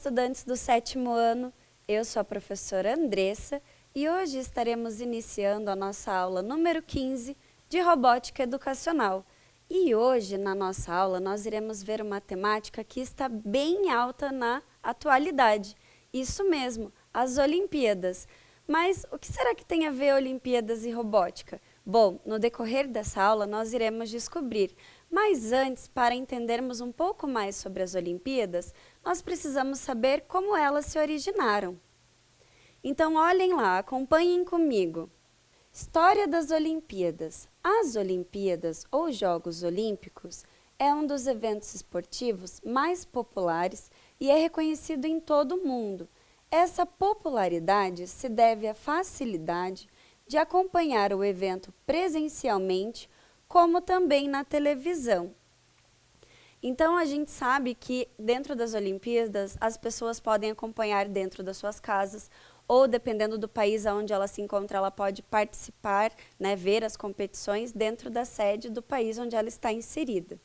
estudantes do 7º ano, eu sou a professora Andressa e hoje estaremos iniciando a nossa aula número 15 de Robótica Educacional. E hoje, na nossa aula, nós iremos ver uma temática que está bem alta na atualidade. Isso mesmo, as Olimpíadas. Mas o que será que tem a ver Olimpíadas e robótica? Bom, no decorrer dessa aula nós iremos descobrir. Mas antes, para entendermos um pouco mais sobre as Olimpíadas, nós precisamos saber como elas se originaram. Então, olhem lá, acompanhem comigo. História das Olimpíadas. As Olimpíadas, ou Jogos Olímpicos, é um dos eventos esportivos mais populares e é reconhecido em todo o mundo. Essa popularidade se deve à facilidade de acompanhar o evento presencialmente, como também na televisão. Então, a gente sabe que dentro das Olimpíadas, as pessoas podem acompanhar dentro das suas casas, ou dependendo do país onde ela se encontra, ela pode participar, ver as competições dentro da sede do país onde ela está inserida.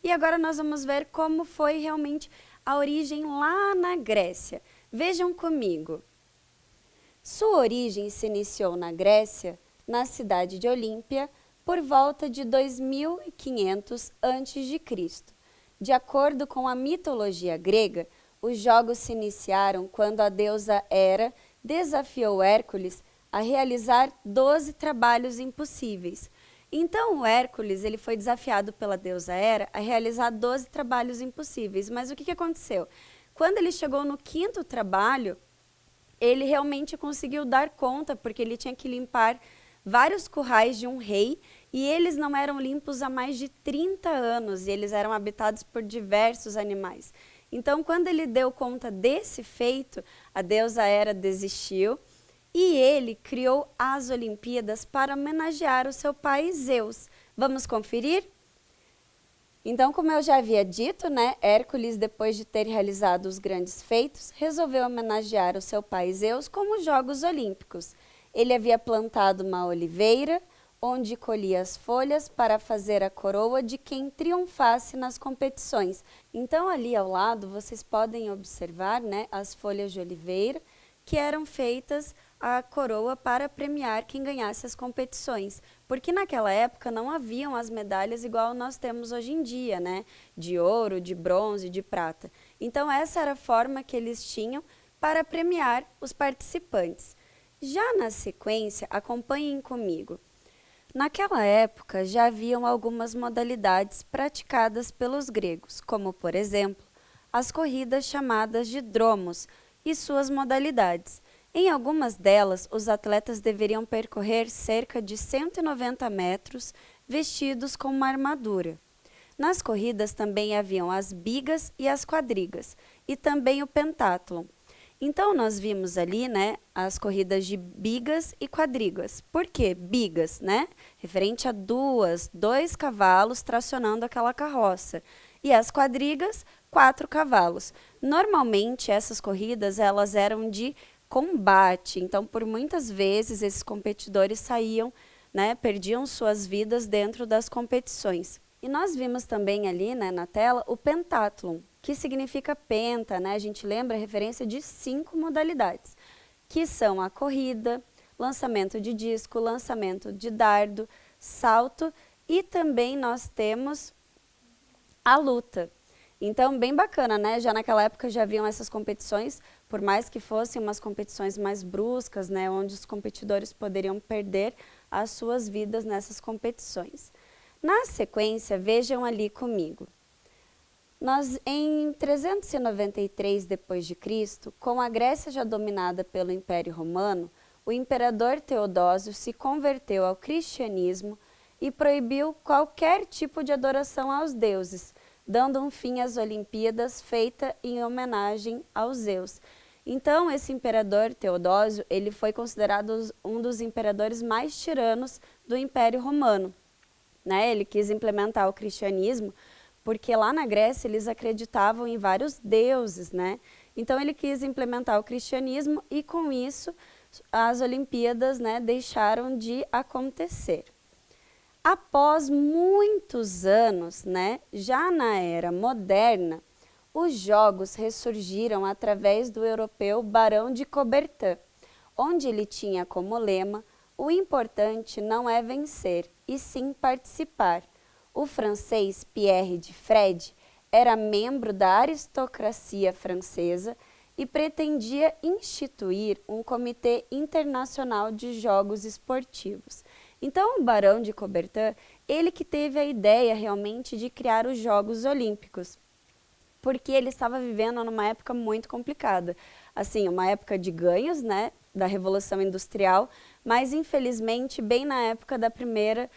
E agora nós vamos ver como foi realmente a origem lá na Grécia. Vejam comigo. Sua origem se iniciou na Grécia, na cidade de Olímpia, por volta de 2500 a.C. De acordo com a mitologia grega, os jogos se iniciaram quando a deusa Hera desafiou Hércules a realizar 12 trabalhos impossíveis. Então, o Hércules ele foi desafiado pela deusa Hera a realizar 12 trabalhos impossíveis. Mas o que aconteceu? Quando ele chegou no 5º trabalho, ele realmente conseguiu dar conta, porque ele tinha que limpar vários currais de um rei, e eles não eram limpos há mais de 30 anos, e eles eram habitados por diversos animais. Então, quando ele deu conta desse feito, a deusa Hera desistiu, e ele criou as Olimpíadas para homenagear o seu pai Zeus. Vamos conferir? Então, como eu já havia dito, Hércules, depois de ter realizado os grandes feitos, resolveu homenagear o seu pai Zeus com os Jogos Olímpicos. Ele havia plantado uma oliveira, onde colhia as folhas para fazer a coroa de quem triunfasse nas competições. Então, ali ao lado, vocês podem observar as folhas de oliveira, que eram feitas a coroa para premiar quem ganhasse as competições. Porque naquela época não haviam as medalhas igual nós temos hoje em dia, de ouro, de bronze, de prata. Então, essa era a forma que eles tinham para premiar os participantes. Já na sequência, acompanhem comigo. Naquela época, já haviam algumas modalidades praticadas pelos gregos, como, por exemplo, as corridas chamadas de dromos e suas modalidades. Em algumas delas, os atletas deveriam percorrer cerca de 190 metros vestidos com uma armadura. Nas corridas também haviam as bigas e as quadrigas, e também o pentátlon. Então, nós vimos ali, as corridas de bigas e quadrigas. Por quê? Bigas, referente a dois cavalos tracionando aquela carroça. E as quadrigas, 4 cavalos. Normalmente, essas corridas, elas eram de combate. Então, por muitas vezes, esses competidores saíam, perdiam suas vidas dentro das competições. E nós vimos também ali, na tela, o pentátlon, que significa penta, a gente lembra a referência de 5 modalidades, que são a corrida, lançamento de disco, lançamento de dardo, salto e também nós temos a luta. Então, bem bacana, já naquela época já haviam essas competições, por mais que fossem umas competições mais bruscas, onde os competidores poderiam perder as suas vidas nessas competições. Na sequência, vejam ali comigo. Em 393 d.C., com a Grécia já dominada pelo Império Romano, o imperador Teodósio se converteu ao cristianismo e proibiu qualquer tipo de adoração aos deuses, dando um fim às Olimpíadas feita em homenagem aos Zeus. Então, esse imperador Teodósio, ele foi considerado um dos imperadores mais tiranos do Império Romano. Ele quis implementar o cristianismo, porque lá na Grécia eles acreditavam em vários deuses, Então, ele quis implementar o cristianismo e, com isso, as Olimpíadas, deixaram de acontecer. Após muitos anos, já na era moderna, Os jogos ressurgiram através do europeu Barão de Coubertin, onde ele tinha como lema: o importante não é vencer, e sim participar. O francês Pierre de Fred era membro da aristocracia francesa e pretendia instituir um comitê internacional de jogos esportivos. Então, o Barão de Coubertin, ele que teve a ideia realmente de criar os Jogos Olímpicos, porque ele estava vivendo numa época muito complicada. Assim, uma época de ganhos, né, da Revolução Industrial, mas infelizmente bem na época da Primeira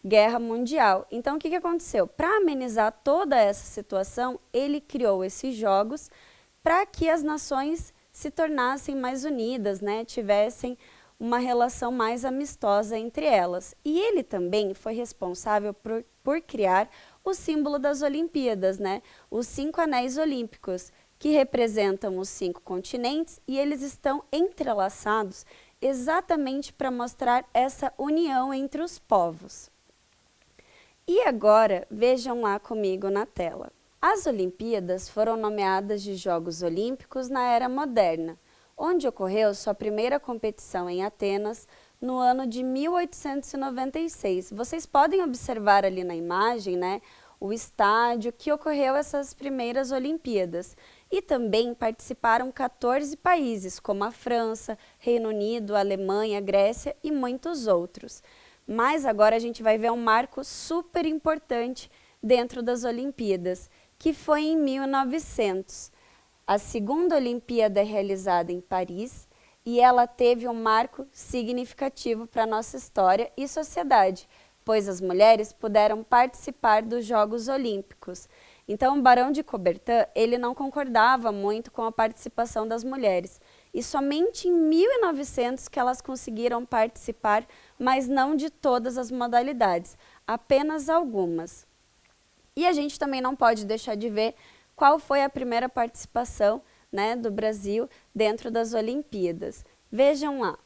Guerra Mundial. Então, o que aconteceu? Para amenizar toda essa situação, ele criou esses jogos para que as nações se tornassem mais unidas, né, tivessem uma relação mais amistosa entre elas. E ele também foi responsável por criar o símbolo das Olimpíadas, né, os 5 anéis olímpicos, que representam os 5 continentes, e eles estão entrelaçados exatamente para mostrar essa união entre os povos. E agora, vejam lá comigo na tela. As Olimpíadas foram nomeadas de Jogos Olímpicos na Era Moderna, onde ocorreu sua primeira competição em Atenas no ano de 1896. Vocês podem observar ali na imagem, né, o estádio que ocorreu essas primeiras Olimpíadas. E também participaram 14 países, como a França, Reino Unido, Alemanha, Grécia e muitos outros. Mas agora a gente vai ver um marco super importante dentro das Olimpíadas, que foi em 1900. A segunda Olimpíada é realizada em Paris e ela teve um marco significativo para a nossa história e sociedade, pois as mulheres puderam participar dos Jogos Olímpicos. Então, o Barão de Coubertin, ele não concordava muito com a participação das mulheres. E somente em 1900 que elas conseguiram participar, mas não de todas as modalidades, apenas algumas. E a gente também não pode deixar de ver qual foi a primeira participação, né, do Brasil dentro das Olimpíadas. Vejam lá.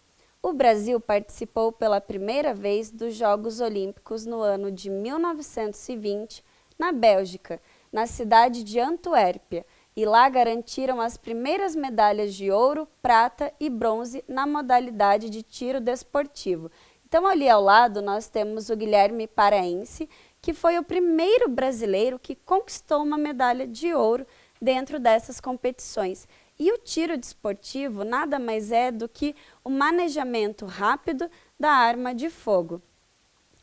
O Brasil participou pela primeira vez dos Jogos Olímpicos no ano de 1920, na Bélgica, na cidade de Antuérpia, e lá garantiram as primeiras medalhas de ouro, prata e bronze na modalidade de tiro desportivo. Então, ali ao lado, nós temos o Guilherme Paraense, que foi o primeiro brasileiro que conquistou uma medalha de ouro dentro dessas competições. E o tiro desportivo nada mais é do que o manejamento rápido da arma de fogo.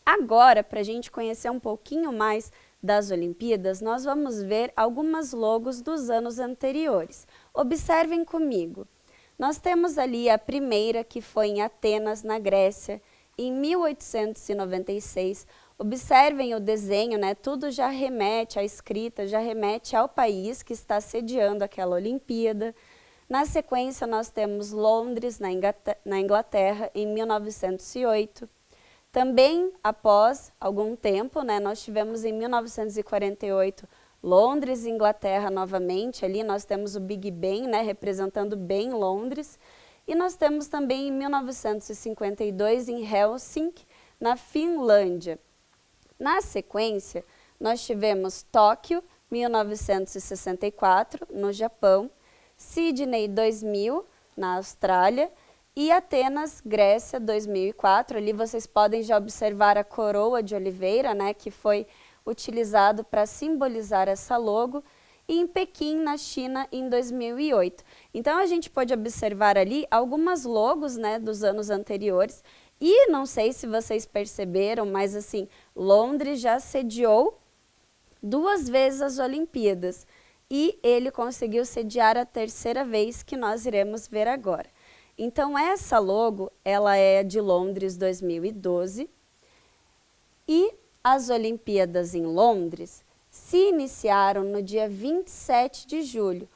Agora, para a gente conhecer um pouquinho mais das Olimpíadas, nós vamos ver algumas logos dos anos anteriores. Observem comigo. Nós temos ali a primeira, que foi em Atenas, na Grécia, em 1896. Observem o desenho, né? Tudo já remete, a escrita já remete ao país que está sediando aquela Olimpíada. Na sequência, nós temos Londres, na Inglaterra, em 1908. Também, após algum tempo, né, nós tivemos em 1948 Londres e Inglaterra novamente. Ali nós temos o Big Ben, né, representando bem Londres. E nós temos também em 1952 em Helsinki, na Finlândia. Na sequência, nós tivemos Tóquio, 1964, no Japão, Sydney 2000, na Austrália, e Atenas, Grécia, 2004. Ali vocês podem já observar a coroa de oliveira, né, que foi utilizado para simbolizar essa logo, e em Pequim, na China, em 2008. Então, a gente pode observar ali algumas logos, né, dos anos anteriores, e não sei se vocês perceberam, mas assim, Londres já sediou 2 vezes as Olimpíadas, e ele conseguiu sediar a 3ª vez, que nós iremos ver agora. Então, essa logo, ela é de Londres 2012, e as Olimpíadas em Londres se iniciaram no dia 27 de julho,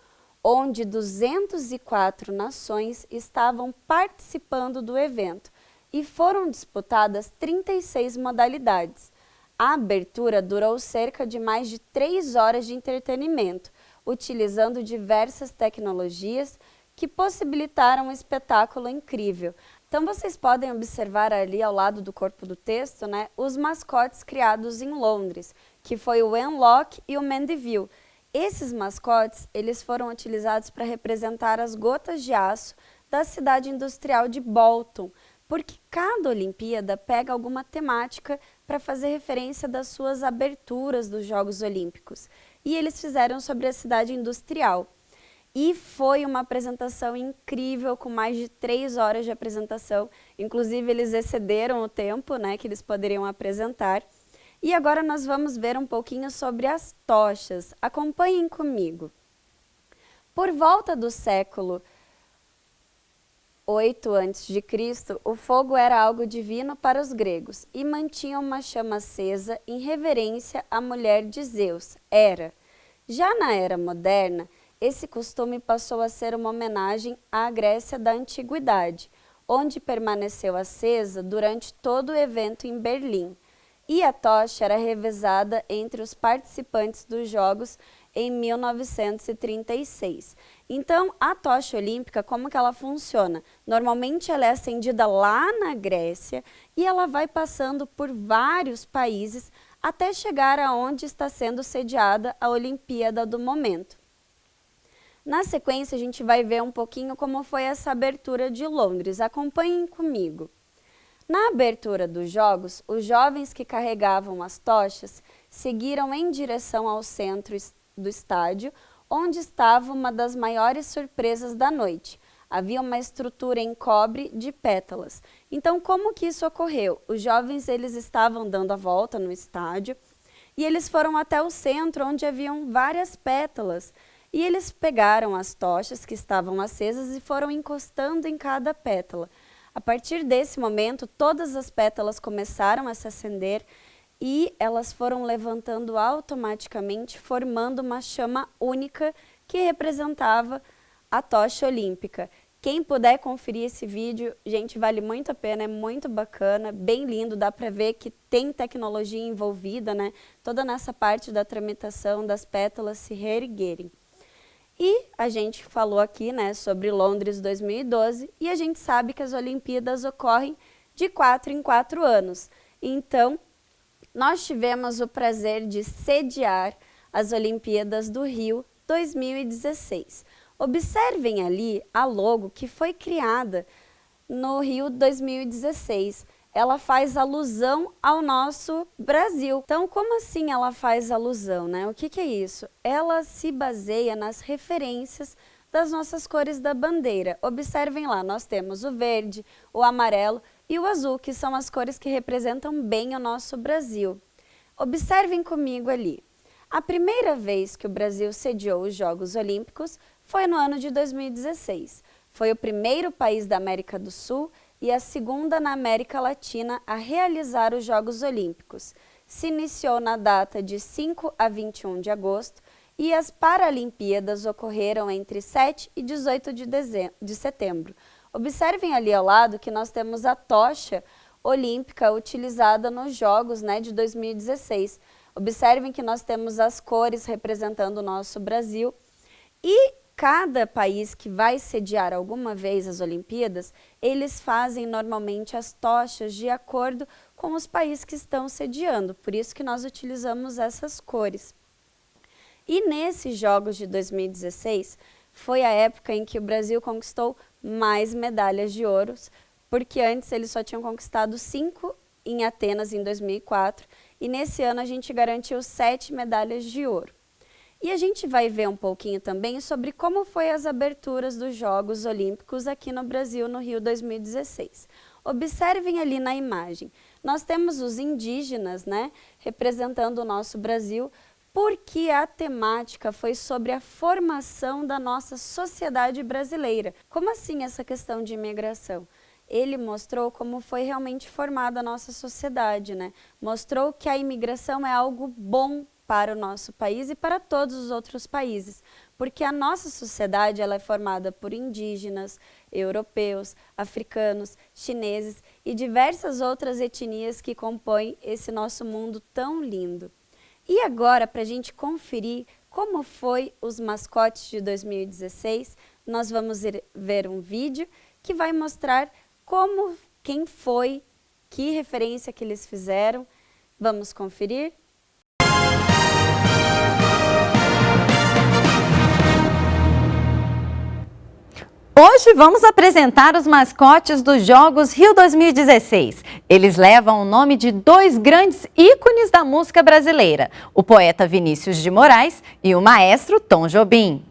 onde 204 nações estavam participando do evento e foram disputadas 36 modalidades. A abertura durou cerca de mais de 3 horas de entretenimento, utilizando diversas tecnologias que possibilitaram um espetáculo incrível. Então, vocês podem observar ali ao lado do corpo do texto, né, os mascotes criados em Londres, que foi o Wenlock e o Mandeville. Esses mascotes, eles foram utilizados para representar as gotas de aço da cidade industrial de Bolton, porque cada Olimpíada pega alguma temática para fazer referência das suas aberturas dos Jogos Olímpicos. E eles fizeram sobre a cidade industrial. E foi uma apresentação incrível, com mais de 3 horas de apresentação. Inclusive, eles excederam o tempo, né, que eles poderiam apresentar. E agora nós vamos ver um pouquinho sobre as tochas. Acompanhem comigo. Por volta do século 8 a.C., o fogo era algo divino para os gregos e mantinha uma chama acesa em reverência à mulher de Zeus, Hera. Já na era moderna, esse costume passou a ser uma homenagem à Grécia da Antiguidade, onde permaneceu acesa durante todo o evento em Berlim. E a tocha era revezada entre os participantes dos Jogos em 1936. Então, a tocha olímpica, como que ela funciona? Normalmente ela é acendida lá na Grécia e ela vai passando por vários países até chegar aonde está sendo sediada a Olimpíada do momento. Na sequência, a gente vai ver um pouquinho como foi essa abertura de Londres. Acompanhem comigo. Na abertura dos Jogos, os jovens que carregavam as tochas seguiram em direção ao centro do estádio, onde estava uma das maiores surpresas da noite. Havia uma estrutura em cobre de pétalas. Então, como que isso ocorreu? Os jovens eles estavam dando a volta no estádio e eles foram até o centro, onde haviam várias pétalas. E eles pegaram as tochas que estavam acesas e foram encostando em cada pétala. A partir desse momento, todas as pétalas começaram a se acender e elas foram levantando automaticamente, formando uma chama única que representava a tocha olímpica. Quem puder conferir esse vídeo, gente, vale muito a pena, é muito bacana, bem lindo, dá para ver que tem tecnologia envolvida, né? Toda nessa parte da tramitação das pétalas se reerguerem. E a gente falou aqui, né, sobre Londres 2012 e a gente sabe que as Olimpíadas ocorrem de 4 em 4 anos. Então, nós tivemos o prazer de sediar as Olimpíadas do Rio 2016. Observem ali a logo que foi criada no Rio 2016. Ela faz alusão ao nosso Brasil. Então, como assim ela faz alusão, né? O que é isso? Ela se baseia nas referências das nossas cores da bandeira. Observem lá, nós temos o verde, o amarelo e o azul, que são as cores que representam bem o nosso Brasil. Observem comigo ali. A primeira vez que o Brasil sediou os Jogos Olímpicos foi no ano de 2016. Foi o primeiro país da América do Sul e a segunda na América Latina a realizar os Jogos Olímpicos. Se iniciou na data de 5 a 21 de agosto e as Paralimpíadas ocorreram entre 7 e 18 de setembro. Observem ali ao lado que nós temos a tocha olímpica utilizada nos Jogos, né, de 2016. Observem que nós temos as cores representando o nosso Brasil e cada país que vai sediar alguma vez as Olimpíadas, eles fazem normalmente as tochas de acordo com os países que estão sediando, por isso que nós utilizamos essas cores. E nesses Jogos de 2016, foi a época em que o Brasil conquistou mais medalhas de ouro, porque antes eles só tinham conquistado 5 em Atenas em 2004, e nesse ano a gente garantiu 7 medalhas de ouro. E a gente vai ver um pouquinho também sobre como foi as aberturas dos Jogos Olímpicos aqui no Brasil, no Rio 2016. Observem ali na imagem, nós temos os indígenas, né, representando o nosso Brasil, porque a temática foi sobre a formação da nossa sociedade brasileira. Como assim essa questão de imigração? Ele mostrou como foi realmente formada a nossa sociedade, né? Mostrou que a imigração é algo bom para o nosso país e para todos os outros países, porque a nossa sociedade ela é formada por indígenas, europeus, africanos, chineses e diversas outras etnias que compõem esse nosso mundo tão lindo. E agora, para a gente conferir como foi os mascotes de 2016, nós vamos ver um vídeo que vai mostrar quem foi, que referência que eles fizeram. Vamos conferir? Hoje vamos apresentar os mascotes dos Jogos Rio 2016. Eles levam o nome de dois grandes ícones da música brasileira, o poeta Vinícius de Moraes e o maestro Tom Jobim.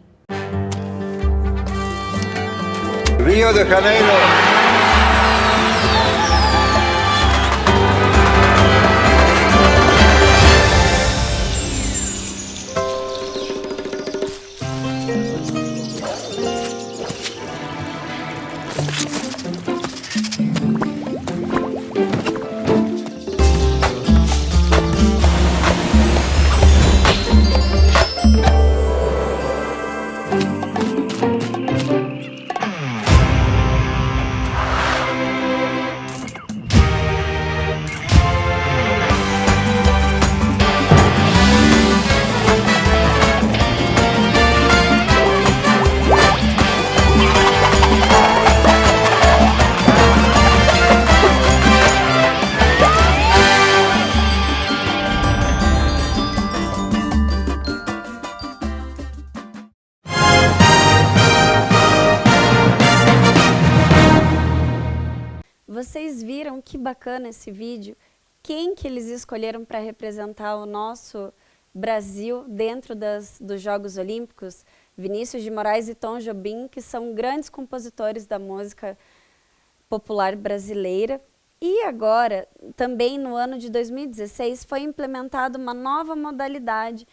Rio de Janeiro. Vocês viram que bacana esse vídeo? Quem que eles escolheram para representar o nosso Brasil dentro dos Jogos Olímpicos? Vinícius de Moraes e Tom Jobim, que são grandes compositores da música popular brasileira. E agora, também no ano de 2016, foi implementada uma nova modalidade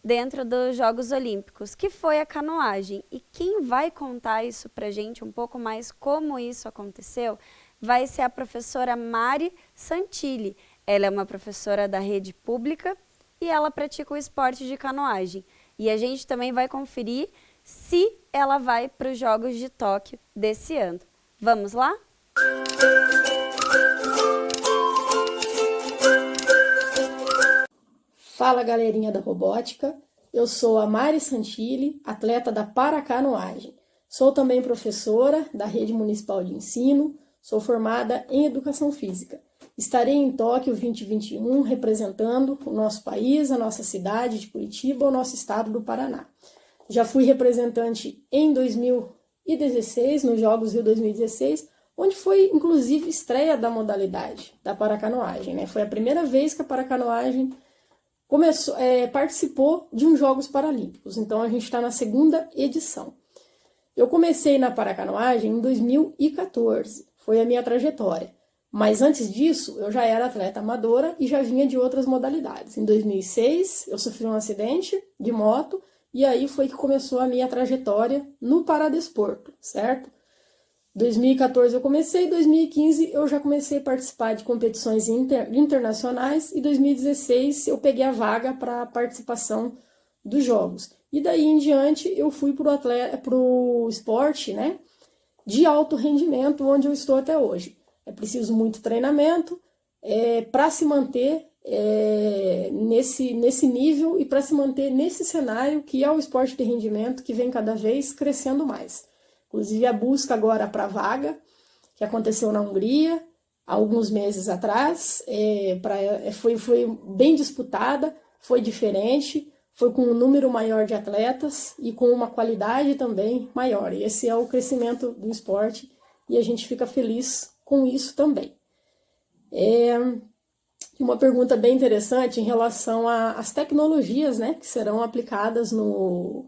dentro dos Jogos Olímpicos, que foi a canoagem. E quem vai contar isso para a gente um pouco mais, como isso aconteceu, vai ser a professora Mari Santilli. Ela é uma professora da rede pública e ela pratica o esporte de canoagem. E a gente também vai conferir se ela vai para os Jogos de Tóquio desse ano. Vamos lá? Fala, galerinha da robótica, eu sou a Mari Santilli, atleta da paracanoagem. Sou também professora da Rede Municipal de Ensino, sou formada em Educação Física. Estarei em Tóquio 2021 representando o nosso país, a nossa cidade de Curitiba, o nosso estado do Paraná. Já fui representante em 2016, nos Jogos Rio 2016, onde foi inclusive estreia da modalidade da paracanoagem, né? Foi a primeira vez que a paracanoagem participou de uns Jogos Paralímpicos, então a gente está na segunda edição. Eu comecei na paracanoagem em 2014, foi a minha trajetória, mas antes disso eu já era atleta amadora e já vinha de outras modalidades. Em 2006 eu sofri um acidente de moto e aí foi que começou a minha trajetória no paradesporto, certo? 2014 eu comecei, 2015 eu já comecei a participar de competições internacionais e 2016 eu peguei a vaga para participação dos Jogos. E daí em diante eu fui para o esporte, né, de alto rendimento, onde eu estou até hoje. É preciso muito treinamento para se manter nesse nível e para se manter nesse cenário que é o esporte de rendimento que vem cada vez crescendo mais. Inclusive a busca agora para a vaga, que aconteceu na Hungria, há alguns meses atrás, foi bem disputada, foi diferente, foi com um número maior de atletas e com uma qualidade também maior. E esse é o crescimento do esporte e a gente fica feliz com isso também. Uma pergunta bem interessante em relação às tecnologias, né, que serão aplicadas nos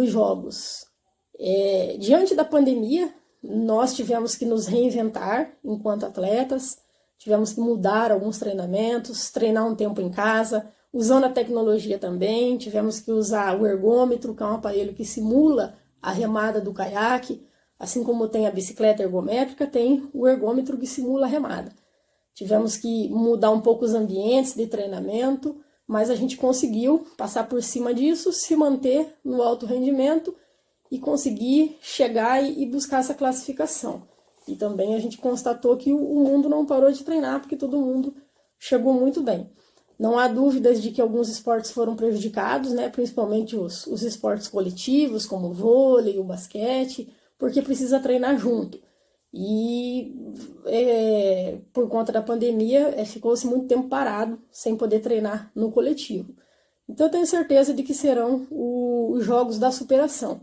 Jogos. Diante da pandemia, nós tivemos que nos reinventar enquanto atletas, tivemos que mudar alguns treinamentos, treinar um tempo em casa, usando a tecnologia também, tivemos que usar o ergômetro, que é um aparelho que simula a remada do caiaque, assim como tem a bicicleta ergométrica, tem o ergômetro que simula a remada. Tivemos que mudar um pouco os ambientes de treinamento, mas a gente conseguiu passar por cima disso, se manter no alto rendimento e conseguir chegar e buscar essa classificação. E também a gente constatou que o mundo não parou de treinar, porque todo mundo chegou muito bem. Não há dúvidas de que alguns esportes foram prejudicados, né? Principalmente os esportes coletivos, como o vôlei, o basquete, porque precisa treinar junto. E por conta da pandemia, ficou-se muito tempo parado, sem poder treinar no coletivo. Então eu tenho certeza de que serão os Jogos da Superação.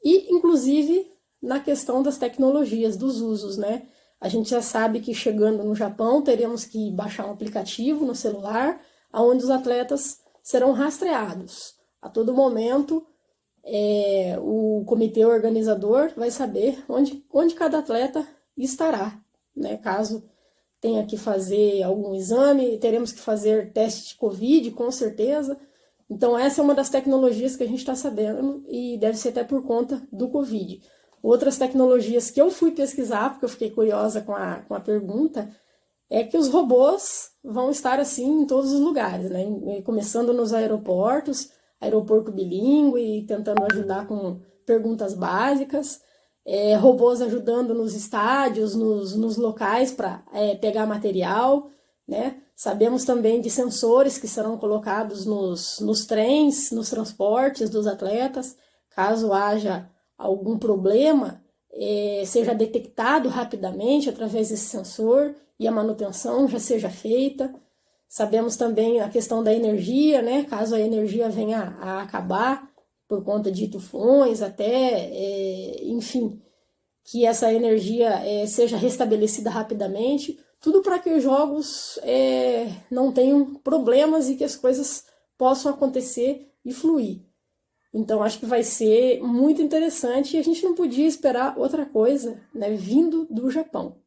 e, inclusive, na questão das tecnologias, dos usos, né? A gente já sabe que chegando no Japão, teremos que baixar um aplicativo no celular, onde os atletas serão rastreados. A todo momento, o comitê organizador vai saber onde cada atleta estará, né? Caso tenha que fazer algum exame, teremos que fazer teste de Covid, com certeza. Então, essa é uma das tecnologias que a gente está sabendo e deve ser até por conta do Covid. Outras tecnologias que eu fui pesquisar, porque eu fiquei curiosa com a pergunta, é que os robôs vão estar assim em todos os lugares, né? Começando nos aeroportos, aeroporto bilíngue, tentando ajudar com perguntas básicas, robôs ajudando nos estádios, nos locais para pegar material, né? Sabemos também de sensores que serão colocados nos trens, nos transportes dos atletas, caso haja algum problema, seja detectado rapidamente através desse sensor e a manutenção já seja feita. Sabemos também a questão da energia, né? Caso a energia venha a acabar por conta de tufões, enfim, que essa energia seja restabelecida rapidamente, tudo para que os jogos não tenham problemas e que as coisas possam acontecer e fluir. Então, acho que vai ser muito interessante e a gente não podia esperar outra coisa, né, vindo do Japão.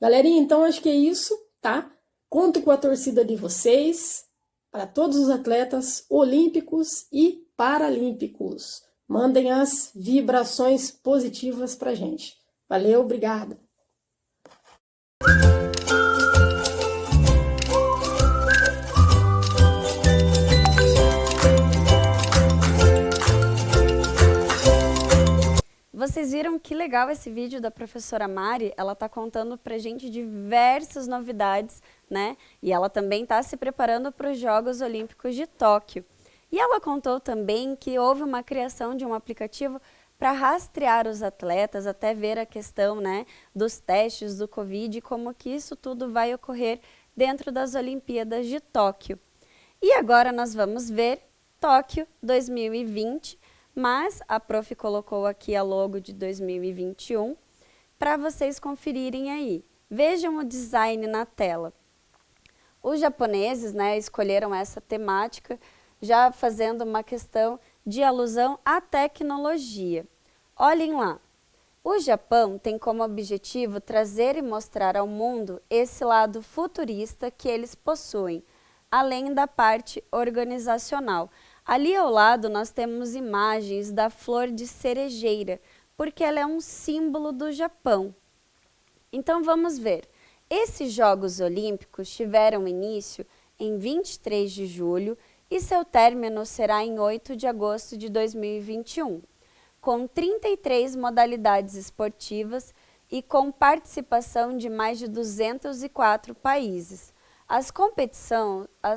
Galerinha, então acho que é isso, tá? Conto com a torcida de vocês, para todos os atletas olímpicos e paralímpicos. Mandem as vibrações positivas pra gente. Valeu, obrigada! Vocês viram que legal esse vídeo da professora Mari? Ela está contando pra gente diversas novidades, né? E ela também está se preparando para os Jogos Olímpicos de Tóquio. E ela contou também que houve uma criação de um aplicativo para rastrear os atletas, até ver a questão, né, dos testes do Covid e como que isso tudo vai ocorrer dentro das Olimpíadas de Tóquio. E agora nós vamos ver Tóquio 2020, mas a prof colocou aqui a logo de 2021 para vocês conferirem aí. Vejam o design na tela. Os japoneses, né, escolheram essa temática, já fazendo uma questão de alusão à tecnologia. Olhem lá. O Japão tem como objetivo trazer e mostrar ao mundo esse lado futurista que eles possuem, além da parte organizacional. Ali ao lado nós temos imagens da flor de cerejeira, porque ela é um símbolo do Japão. Então vamos ver. Esses Jogos Olímpicos tiveram início em 23 de julho e seu término será em 8 de agosto de 2021, com 33 modalidades esportivas e com participação de mais de 204 países. As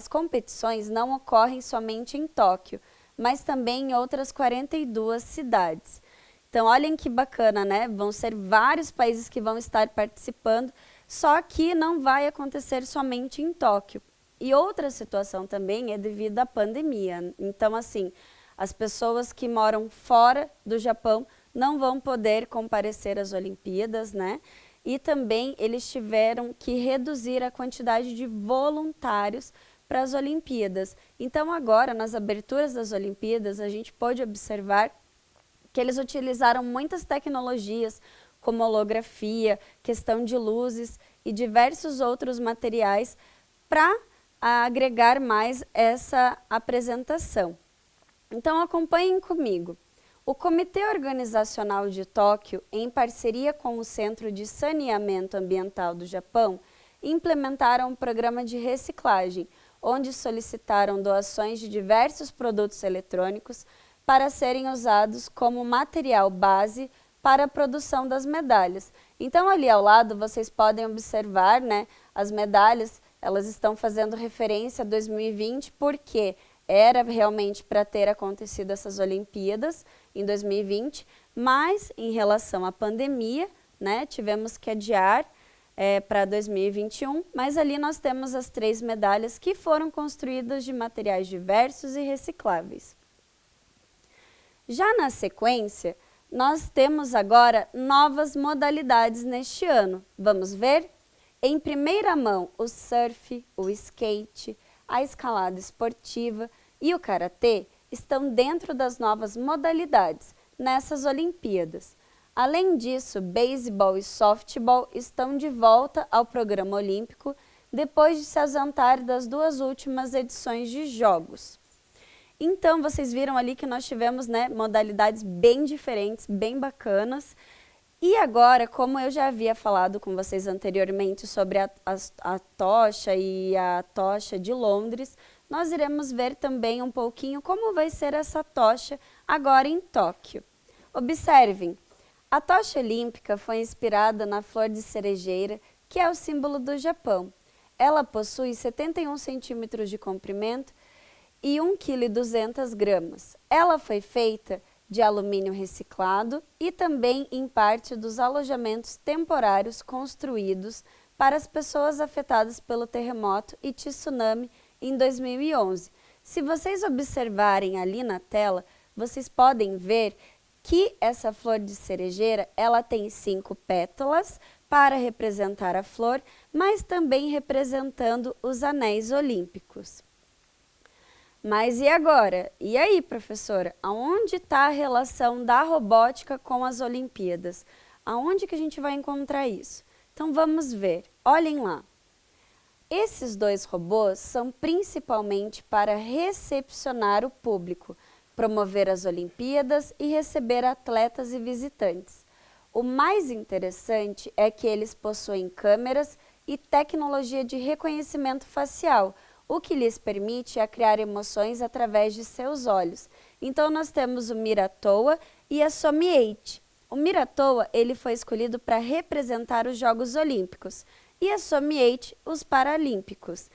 competições não ocorrem somente em Tóquio, mas também em outras 42 cidades. Então, olhem que bacana, né? Vão ser vários países que vão estar participando, só que não vai acontecer somente em Tóquio. E outra situação também é devido à pandemia. Então, assim, as pessoas que moram fora do Japão não vão poder comparecer às Olimpíadas, né? E também eles tiveram que reduzir a quantidade de voluntários para as Olimpíadas. Então agora, nas aberturas das Olimpíadas, a gente pode observar que eles utilizaram muitas tecnologias, como holografia, questão de luzes e diversos outros materiais para agregar mais essa apresentação. Então acompanhem comigo. O Comitê Organizacional de Tóquio, em parceria com o Centro de Saneamento Ambiental do Japão, implementaram um programa de reciclagem, onde solicitaram doações de diversos produtos eletrônicos para serem usados como material base para a produção das medalhas. Então, ali ao lado, vocês podem observar, né, as medalhas, elas estão fazendo referência a 2020, porque era realmente para ter acontecido essas Olimpíadas em 2020, mas em relação à pandemia, né, tivemos que adiar para 2021, mas ali nós temos as 3 medalhas que foram construídas de materiais diversos e recicláveis. Já na sequência, nós temos agora novas modalidades neste ano. Vamos ver? Em primeira mão, o surf, o skate, a escalada esportiva e o karatê estão dentro das novas modalidades nessas Olimpíadas. Além disso, beisebol e softball estão de volta ao programa olímpico depois de se ausentar das duas últimas edições de Jogos. Então, vocês viram ali que nós tivemos, né, modalidades bem diferentes, bem bacanas. E agora, como eu já havia falado com vocês anteriormente sobre a tocha e a tocha de Londres, nós iremos ver também um pouquinho como vai ser essa tocha agora em Tóquio. Observem, a tocha olímpica foi inspirada na flor de cerejeira, que é o símbolo do Japão. Ela possui 71 centímetros de comprimento e 1,2 kg. Ela foi feita de alumínio reciclado e também em parte dos alojamentos temporários construídos para as pessoas afetadas pelo terremoto e tsunami em 2011. Se vocês observarem ali na tela, vocês podem ver que essa flor de cerejeira, ela tem 5 pétalas para representar a flor, mas também representando os anéis olímpicos. Mas e agora? E aí, professora? Aonde está a relação da robótica com as Olimpíadas? Aonde que a gente vai encontrar isso? Então vamos ver. Olhem lá. Esses 2 robôs são principalmente para recepcionar o público, promover as Olimpíadas e receber atletas e visitantes. O mais interessante é que eles possuem câmeras e tecnologia de reconhecimento facial, o que lhes permite criar emoções através de seus olhos. Então nós temos o Miratoa e a Somi8. O Miratoa ele foi escolhido para representar os Jogos Olímpicos e a Somi8 os Paralímpicos.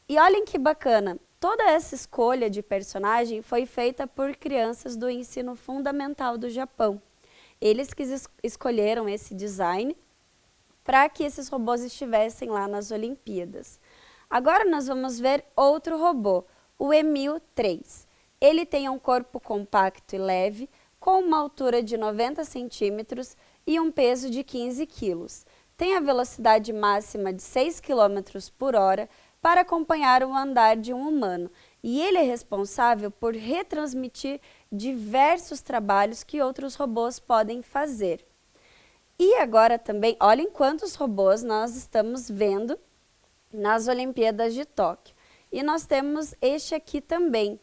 E olhem que bacana, toda essa escolha de personagem foi feita por crianças do ensino fundamental do Japão. Eles que escolheram esse design para que esses robôs estivessem lá nas Olimpíadas. Agora nós vamos ver outro robô, o Emil 3. Ele tem um corpo compacto e leve, com uma altura de 90 centímetros e um peso de 15 quilos. Tem a velocidade máxima de 6 km por hora para acompanhar o andar de um humano. E ele é responsável por retransmitir diversos trabalhos que outros robôs podem fazer. E agora também, olhem quantos robôs nós estamos vendo nas Olimpíadas de Tóquio. E nós temos este aqui também,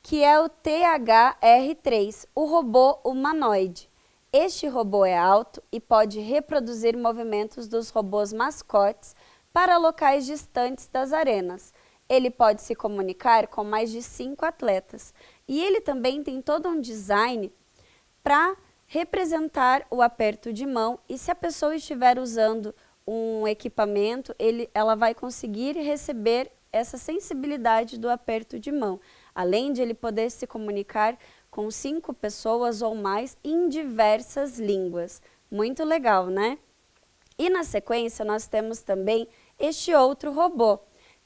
que é o THR3, o robô humanoide. Este robô é alto e pode reproduzir movimentos dos robôs mascotes para locais distantes das arenas. Ele pode se comunicar com mais de 5 atletas. E ele também tem todo um design para representar o aperto de mão, e se a pessoa estiver usando um equipamento, ela vai conseguir receber essa sensibilidade do aperto de mão, além de ele poder se comunicar com 5 pessoas ou mais em diversas línguas. Muito legal, né? E na sequência nós temos também este outro robô,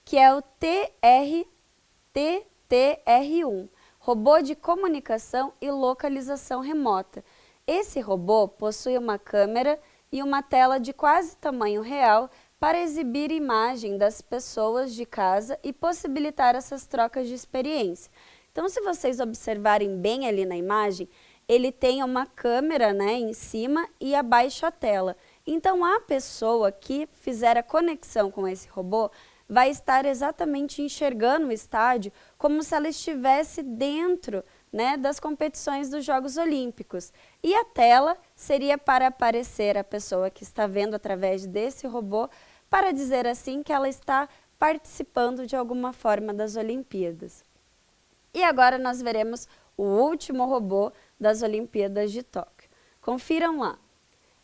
que é o TTR1, robô de comunicação e localização remota. Esse robô possui uma câmera e uma tela de quase tamanho real para exibir imagem das pessoas de casa e possibilitar essas trocas de experiência. Então, se vocês observarem bem ali na imagem, ele tem uma câmera, né, em cima e abaixo a tela. Então, a pessoa que fizer a conexão com esse robô vai estar exatamente enxergando o estádio como se ela estivesse dentro, né, das competições dos Jogos Olímpicos. E a tela seria para aparecer a pessoa que está vendo através desse robô, para dizer assim que ela está participando de alguma forma das Olimpíadas. E agora nós veremos o último robô das Olimpíadas de Tóquio. Confiram lá.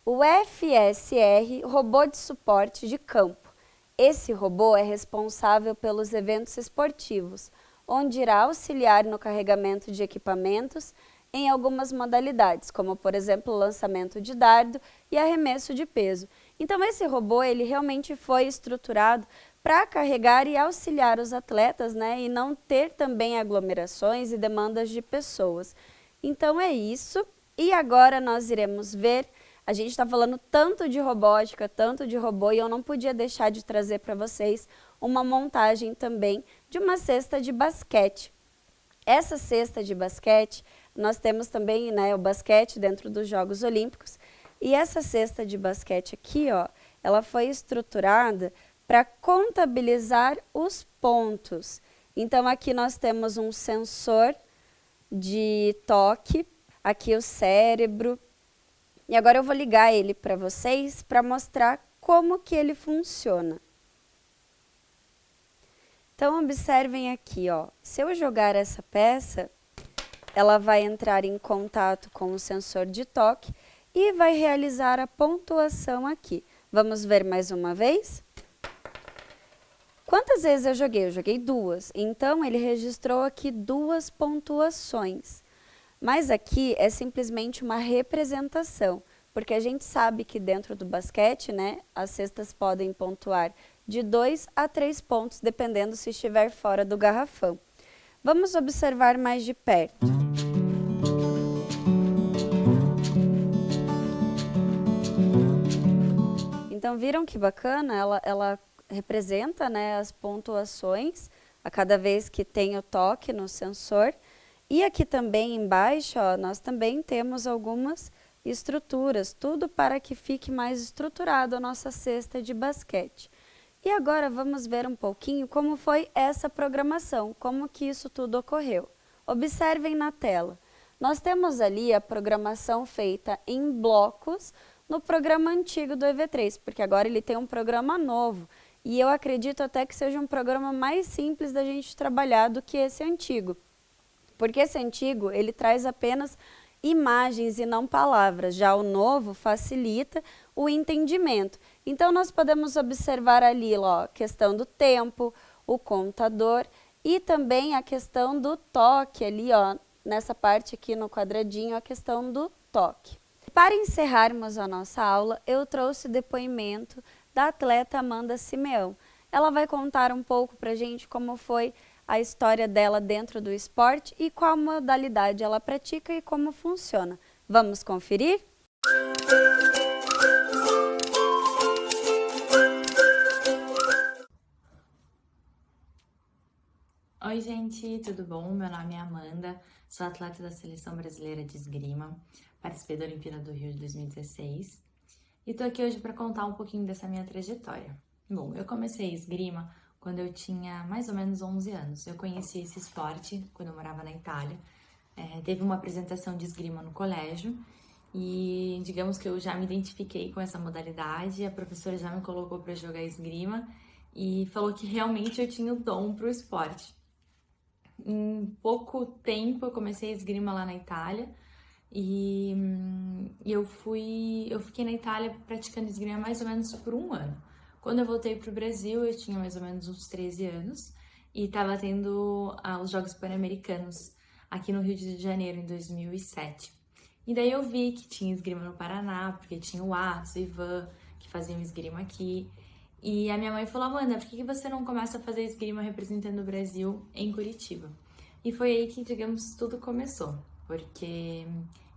O FSR, robô de suporte de campo. Esse robô é responsável pelos eventos esportivos, onde irá auxiliar no carregamento de equipamentos em algumas modalidades, como por exemplo o lançamento de dardo e arremesso de peso. Então esse robô ele realmente foi estruturado para carregar e auxiliar os atletas, né, e não ter também aglomerações e demandas de pessoas. Então é isso, E agora nós iremos ver, a gente está falando tanto de robótica, tanto de robô, e eu não podia deixar de trazer para vocês uma montagem também de uma cesta de basquete. Essa cesta de basquete, nós temos também, né, o basquete dentro dos Jogos Olímpicos, e essa cesta de basquete aqui, ó, ela foi estruturada para contabilizar os pontos. Então aqui nós temos um sensor de toque, aqui o cérebro, e agora eu vou ligar ele para vocês para mostrar como que ele funciona. Então observem aqui, ó, se eu jogar essa peça, ela vai entrar em contato com o sensor de toque e vai realizar a pontuação aqui. Vamos ver mais uma vez? Quantas vezes eu joguei? Eu joguei 2, então ele registrou aqui 2 pontuações. Mas aqui é simplesmente uma representação, porque a gente sabe que dentro do basquete, né, as cestas podem pontuar de 2 a 3 pontos, dependendo se estiver fora do garrafão. Vamos observar mais de perto. Então, viram que bacana? Ela representa, né, as pontuações a cada vez que tem o toque no sensor. E aqui também embaixo, ó, nós também temos algumas estruturas, tudo para que fique mais estruturado a nossa cesta de basquete. E agora vamos ver um pouquinho como foi essa programação, como que isso tudo ocorreu. Observem na tela. Nós temos ali a programação feita em blocos no programa antigo do EV3, porque agora ele tem um programa novo. E eu acredito até que seja um programa mais simples da gente trabalhar do que esse antigo. Porque esse antigo, ele traz apenas imagens e não palavras. Já o novo facilita o entendimento. Então, nós podemos observar ali, ó, a questão do tempo, o contador e também a questão do toque ali, ó, nessa parte aqui no quadradinho, a questão do toque. Para encerrarmos a nossa aula, eu trouxe o depoimento da atleta Amanda Simeão. Ela vai contar um pouco para a gente como foi a história dela dentro do esporte e qual modalidade ela pratica e como funciona. Vamos conferir? Oi gente, tudo bom? Meu nome é Amanda, sou atleta da Seleção Brasileira de Esgrima, participei da Olimpíada do Rio de 2016 e tô aqui hoje para contar um pouquinho dessa minha trajetória. Bom, eu comecei esgrima quando eu tinha mais ou menos 11 anos. Eu conheci esse esporte quando eu morava na Itália. Teve uma apresentação de esgrima no colégio e digamos que eu já me identifiquei com essa modalidade, a professora já me colocou para jogar esgrima e falou que realmente eu tinha o dom para o esporte. Em pouco tempo eu comecei a esgrima lá na Itália e eu fiquei na Itália praticando esgrima mais ou menos por 1 ano. Quando eu voltei para o Brasil eu tinha mais ou menos uns 13 anos e estava tendo os Jogos Pan-Americanos aqui no Rio de Janeiro em 2007. E daí eu vi que tinha esgrima no Paraná, porque tinha o Atos e o Ivan que faziam esgrima aqui. E a minha mãe falou, Amanda, por que você não começa a fazer esgrima representando o Brasil em Curitiba? E foi aí que, digamos, tudo começou, porque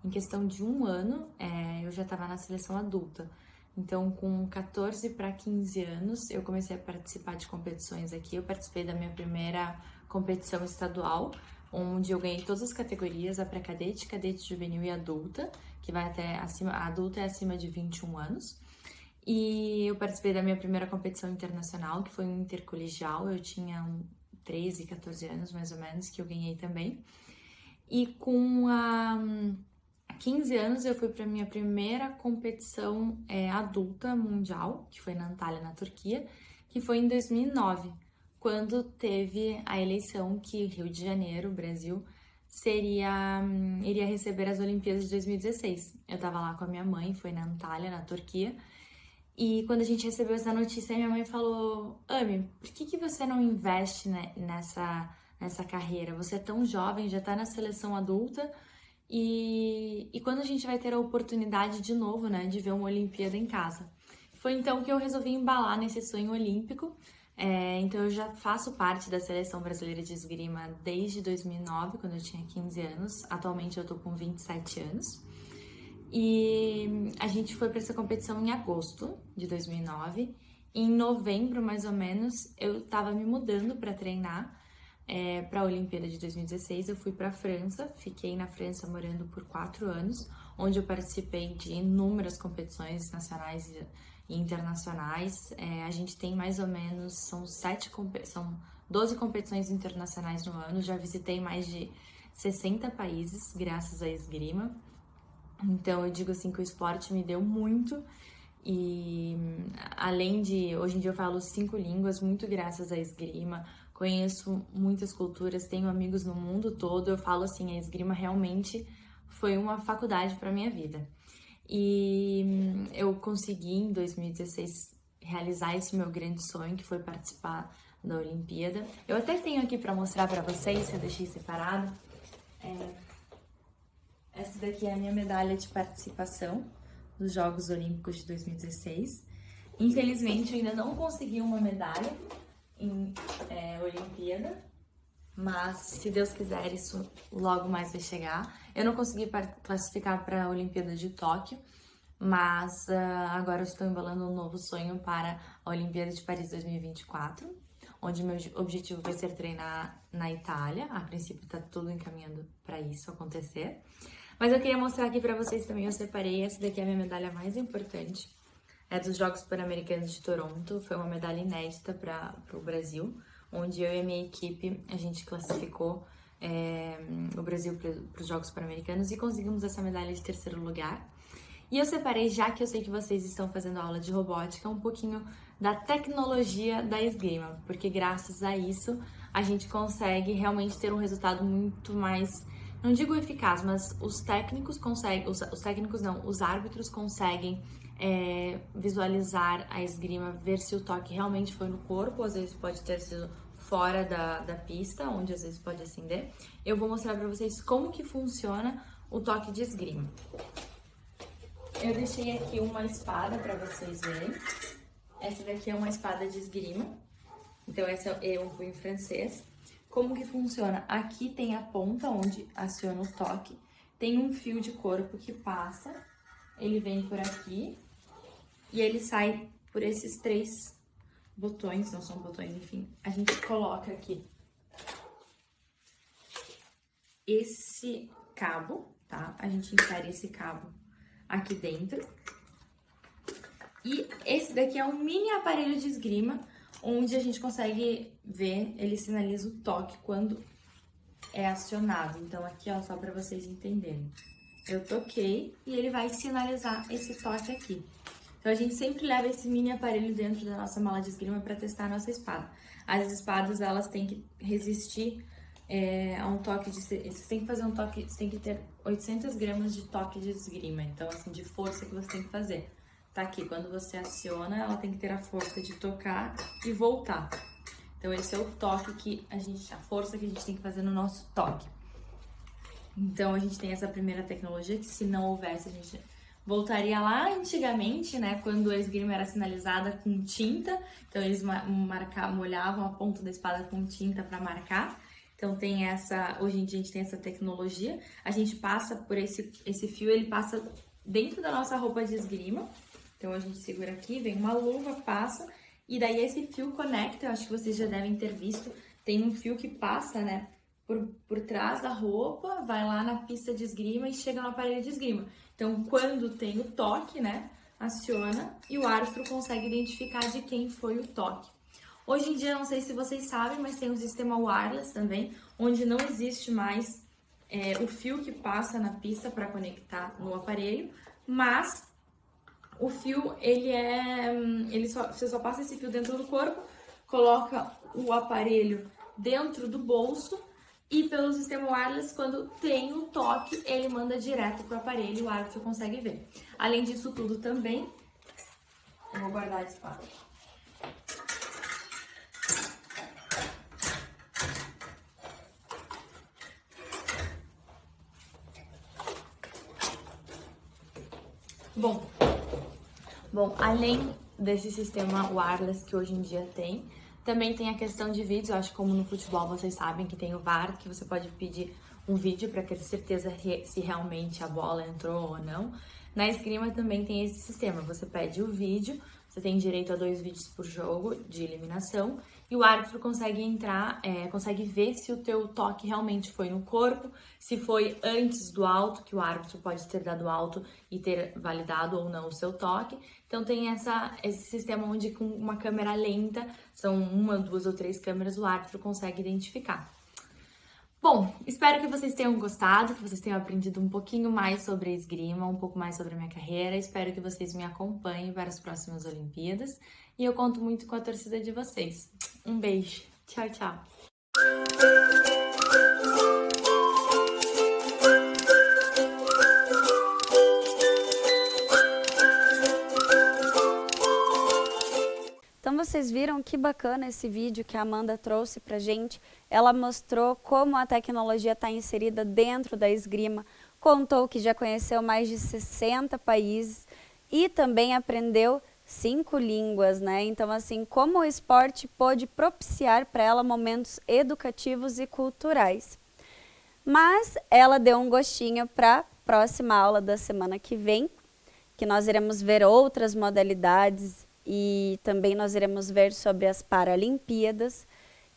em questão de 1 ano eu já estava na seleção adulta. Então, com 14 para 15 anos, eu comecei a participar de competições aqui. Eu participei da minha primeira competição estadual, onde eu ganhei todas as categorias, a pré-cadete, cadete juvenil e adulta, que vai até acima, a adulta é acima de 21 anos. E eu participei da minha primeira competição internacional, que foi um intercolegial, eu tinha 13, 14 anos mais ou menos, que eu ganhei também. E com 15 anos eu fui para a minha primeira competição adulta mundial, que foi na Antalya, na Turquia, que foi em 2009, quando teve a eleição que Rio de Janeiro, Brasil, iria receber as Olimpíadas de 2016. Eu estava lá com a minha mãe, foi na Antalya, na Turquia, e quando a gente recebeu essa notícia, minha mãe falou, Ami, por que você não investe, né, nessa carreira? Você é tão jovem, já está na seleção adulta, e quando a gente vai ter a oportunidade de novo, né, de ver uma Olimpíada em casa? Foi então que eu resolvi embalar nesse sonho olímpico. Então eu já faço parte da Seleção Brasileira de Esgrima desde 2009, quando eu tinha 15 anos. Atualmente eu tô com 27 anos. E a gente foi para essa competição em agosto de 2009. Em novembro, mais ou menos, eu estava me mudando para treinar para a Olimpíada de 2016. Eu fui para a França, fiquei na França morando por 4 anos, onde eu participei de inúmeras competições nacionais e internacionais. A gente tem mais ou menos, são 12 competições internacionais no ano. Já visitei mais de 60 países graças à esgrima. Então eu digo assim que o esporte me deu muito. E além de, hoje em dia eu falo 5 línguas, muito graças à esgrima, conheço muitas culturas, tenho amigos no mundo todo. Eu falo assim, a esgrima realmente foi uma faculdade para minha vida. E eu consegui em 2016 realizar esse meu grande sonho, que foi participar da Olimpíada. Eu até tenho aqui para mostrar para vocês, eu deixei separado. Essa daqui é a minha medalha de participação dos Jogos Olímpicos de 2016. Infelizmente, eu ainda não consegui uma medalha em Olimpíada, mas se Deus quiser, isso logo mais vai chegar. Eu não consegui classificar para a Olimpíada de Tóquio, mas agora eu estou embalando um novo sonho para a Olimpíada de Paris 2024, onde meu objetivo vai ser treinar na Itália. A princípio está tudo encaminhando para isso acontecer. Mas eu queria mostrar aqui pra vocês também, eu separei, essa daqui é a minha medalha mais importante. É dos Jogos Pan-Americanos de Toronto, foi uma medalha inédita para o Brasil, onde eu e a minha equipe, a gente classificou o Brasil para os Jogos Pan-Americanos e conseguimos essa medalha de 3º lugar. E eu separei, já que eu sei que vocês estão fazendo aula de robótica, um pouquinho da tecnologia da esgrima, porque graças a isso a gente consegue realmente ter um resultado muito mais... Não digo eficaz, mas os técnicos conseguem, os árbitros conseguem visualizar a esgrima, ver se o toque realmente foi no corpo, às vezes pode ter sido fora da pista, onde às vezes pode acender. Eu vou mostrar pra vocês como que funciona o toque de esgrima. Eu deixei aqui uma espada pra vocês verem. Essa daqui é uma espada de esgrima, então essa é um punho francês. Como que funciona? Aqui tem a ponta onde aciona o toque, tem um fio de corpo que passa, ele vem por aqui e ele sai por esses 3 botões, não são botões, enfim. A gente coloca aqui esse cabo, tá? A gente insere esse cabo aqui dentro. E esse daqui é um mini aparelho de esgrima, onde a gente consegue ver, ele sinaliza o toque quando é acionado. Então aqui, ó, só para vocês entenderem. Eu toquei e ele vai sinalizar esse toque aqui. Então a gente sempre leva esse mini aparelho dentro da nossa mala de esgrima para testar a nossa espada. As espadas, elas têm que resistir a um toque de... Você tem que fazer um toque, você tem que ter 800 gramas de toque de esgrima. Então, assim, de força que você tem que fazer. Tá aqui, quando você aciona, ela tem que ter a força de tocar e voltar. Então esse é o toque que a força que a gente tem que fazer no nosso toque. Então a gente tem essa primeira tecnologia que, se não houvesse, a gente voltaria lá antigamente, né, quando a esgrima era sinalizada com tinta. Então eles molhavam a ponta da espada com tinta para marcar. Então tem hoje em dia a gente tem essa tecnologia. A gente passa por esse fio, ele passa dentro da nossa roupa de esgrima. Então a gente segura aqui, vem uma luva, passa, e daí esse fio conecta. Eu acho que vocês já devem ter visto, tem um fio que passa, né, por trás da roupa, vai lá na pista de esgrima e chega no aparelho de esgrima. Então quando tem o toque, né, aciona e o árbitro consegue identificar de quem foi o toque. Hoje em dia, não sei se vocês sabem, mas tem um sistema wireless também, onde não existe mais o fio que passa na pista para conectar no aparelho, mas o fio, você só passa esse fio dentro do corpo, coloca o aparelho dentro do bolso e pelo sistema wireless, quando tem o toque, ele manda direto pro aparelho e o árbitro consegue ver. Além disso tudo também, eu vou guardar a espada. Bom, além desse sistema wireless que hoje em dia tem, também tem a questão de vídeos. Eu acho que, como no futebol vocês sabem que tem o VAR, que você pode pedir um vídeo para ter certeza se realmente a bola entrou ou não. Na esgrima também tem esse sistema, você pede o vídeo, você tem direito a 2 vídeos por jogo de eliminação e o árbitro consegue entrar, consegue ver se o teu toque realmente foi no corpo, se foi antes do alto, que o árbitro pode ter dado alto e ter validado ou não o seu toque. Então tem esse sistema onde com uma câmera lenta, são 1, 2 ou 3 câmeras, o árbitro consegue identificar. Bom, espero que vocês tenham gostado, que vocês tenham aprendido um pouquinho mais sobre a esgrima, um pouco mais sobre a minha carreira. Espero que vocês me acompanhem para as próximas Olimpíadas e eu conto muito com a torcida de vocês. Um beijo. Tchau, tchau. Então vocês viram que bacana esse vídeo que a Amanda trouxe pra gente. Ela mostrou como a tecnologia está inserida dentro da esgrima, contou que já conheceu mais de 60 países e também aprendeu 5 línguas, né? Então assim, como o esporte pôde propiciar para ela momentos educativos e culturais. Mas ela deu um gostinho para a próxima aula da semana que vem, que nós iremos ver outras modalidades e também nós iremos ver sobre as Paralimpíadas.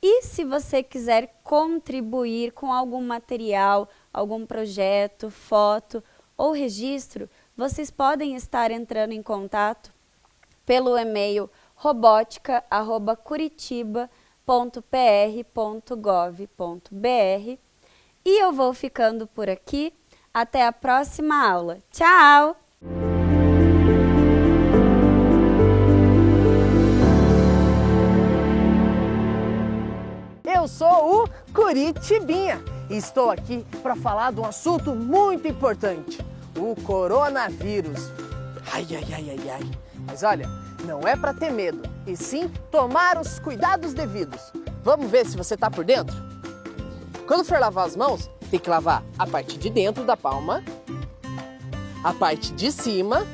E se você quiser contribuir com algum material, algum projeto, foto ou registro, vocês podem estar entrando em contato pelo e-mail robotica@curitiba.pr.gov.br. E eu vou ficando por aqui. Até a próxima aula. Tchau! Eu sou o Curitibinha e estou aqui para falar de um assunto muito importante, o coronavírus. Ai. Mas olha, não é para ter medo, e sim tomar os cuidados devidos. Vamos ver se você está por dentro? Quando for lavar as mãos, tem que lavar a parte de dentro da palma, a parte de cima.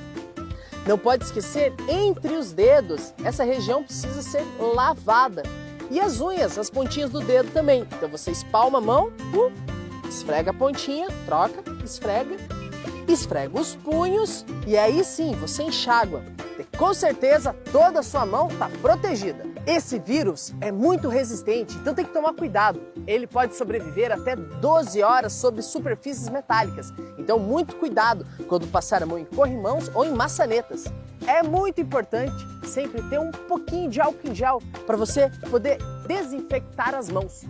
Não pode esquecer entre os dedos, essa região precisa ser lavada. E as unhas, as pontinhas do dedo também. Então você espalma a mão, esfrega a pontinha, troca, esfrega os punhos e aí sim você enxágua. E com certeza toda a sua mão está protegida. Esse vírus é muito resistente, então tem que tomar cuidado. Ele pode sobreviver até 12 horas sobre superfícies metálicas. Então muito cuidado quando passar a mão em corrimãos ou em maçanetas. É muito importante sempre ter um pouquinho de álcool em gel para você poder desinfectar as mãos.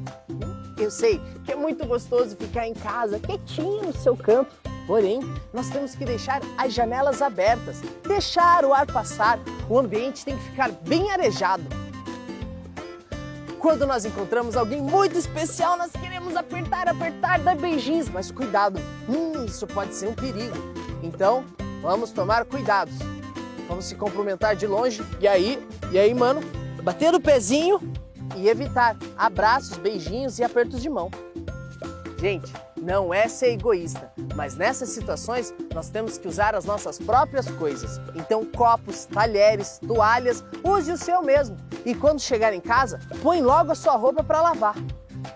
Eu sei que é muito gostoso ficar em casa, quietinho no seu canto. Porém, nós temos que deixar as janelas abertas, deixar o ar passar. O ambiente tem que ficar bem arejado. Quando nós encontramos alguém muito especial, nós queremos apertar, dar beijinhos. Mas cuidado, isso pode ser um perigo. Então, vamos tomar cuidados. Vamos se cumprimentar de longe. E aí, mano? Bater o pezinho e evitar abraços, beijinhos e apertos de mão. Gente, não é ser egoísta, mas nessas situações nós temos que usar as nossas próprias coisas. Então, copos, talheres, toalhas, use o seu mesmo. E quando chegar em casa, põe logo a sua roupa para lavar.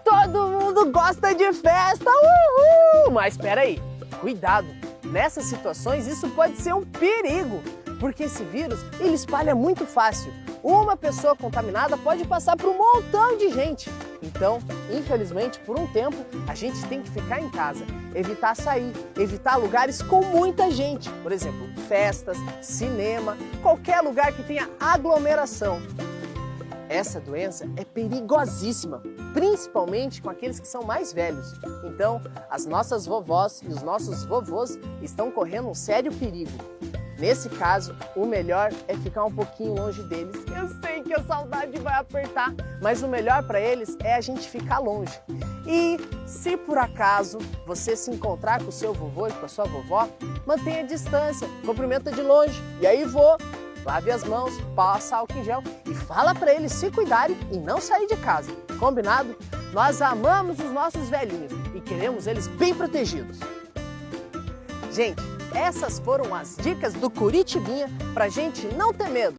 Todo mundo gosta de festa, uhul! Mas espera aí, cuidado. Nessas situações isso pode ser um perigo, porque esse vírus ele espalha muito fácil. Uma pessoa contaminada pode passar para um montão de gente. Então, infelizmente, por um tempo, a gente tem que ficar em casa, evitar sair, evitar lugares com muita gente. Por exemplo, festas, cinema, qualquer lugar que tenha aglomeração. Essa doença é perigosíssima, principalmente com aqueles que são mais velhos. Então, as nossas vovós e os nossos vovôs estão correndo um sério perigo. Nesse caso, o melhor é ficar um pouquinho longe deles. Eu sei que a saudade vai apertar, mas o melhor para eles é a gente ficar longe. E se por acaso você se encontrar com o seu vovô e com a sua vovó, mantenha a distância, cumprimenta de longe. E aí, lave as mãos, passa álcool em gel e fala para eles se cuidarem e não sair de casa. Combinado? Nós amamos os nossos velhinhos e queremos eles bem protegidos. Gente, essas foram as dicas do Curitibinha pra gente não ter medo.